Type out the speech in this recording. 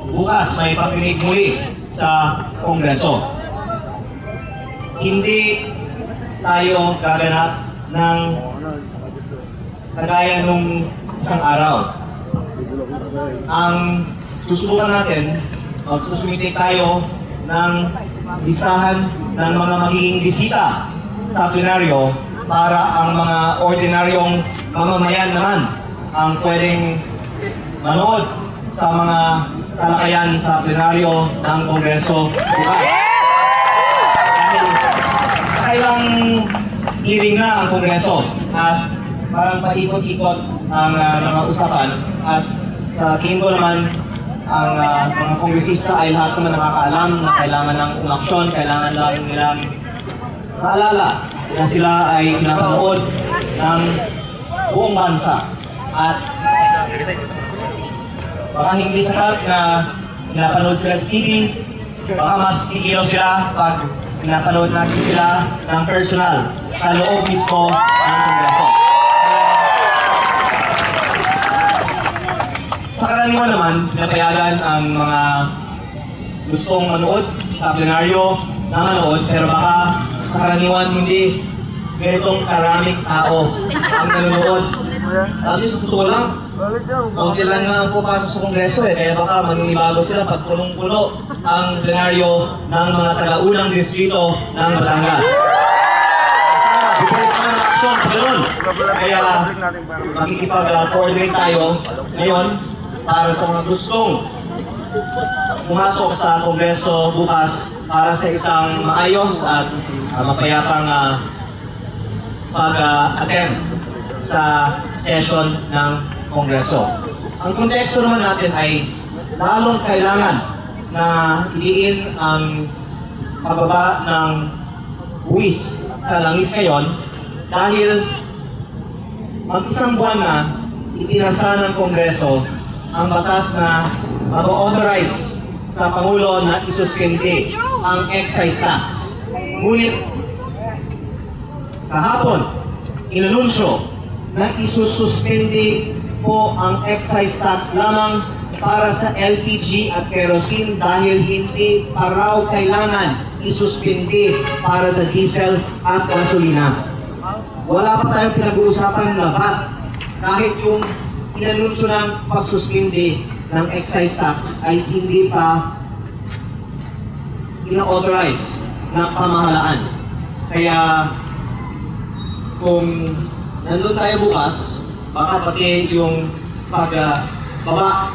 Bukas may pakinig muli sa Kongreso. Hindi tayo gaganap ng kagaya nung isang araw. Ang susubukan natin, susumite tayo ng listahan ng mga magiging bisita sa plenaryo para ang mga ordinaryong mamamayan naman ang pwedeng manood sa mga talakayan sa plenaryo ng Kongreso bukas. Dahil kailang hearing na ang Kongreso at parang paikot-ikot ang mga usapan at sa tingin ko naman ang mga kongresista ay lahat naman nakakaalam na kailangan ng umaksyon, kailangan lang nilang maalala na sila ay pinapanood ng buong bansa at baka hindi sapat na pinapanood sila sa TV, baka mas kikilos sila pag pinapanood natin sila ng personal sa loob mismo ng Kongreso. Sa karaniwan naman, pinapayagan ang mga gustong manood sa plenaryo na manood, pero baka sa karaniwan hindi ganitong karaming tao ang nanonood. Lagi sa totoo lang, konti lang nga ang pupasok sa Kongreso kaya baka maninibago sila pag punong-puno ang plenaryo ng mga taga-unang distrito ng Batangas. Before naman ang aksyon, ganoon. Kaya makikipag-coordinate tayo ngayon para sa mga gustong pumasok sa Kongreso bukas para sa isang maayos at mapayapang pag-attend sa session ng Kongreso. Ang konteksto naman natin ay lalong kailangan na idiin ang pagbaba ng buwis sa langis ngayon dahil mag-isang buwan na ipinasa ng Kongreso ang batas na mag-authorize sa Pangulo na isuspende ang excise tax. Ngunit kahapon, inanunsyo na isususpende po ang excise tax lamang para sa LPG at kerosene dahil hindi pa raw kailangan isuspende para sa diesel at gasolina. Wala pa tayong pinag-uusapan na VAT kahit yung inanunsyo ng pagsuspende ng excise tax ay hindi pa ina-authorize ng pamahalaan. Kaya kung nandun tayo bukas, baka pati yung pagbaba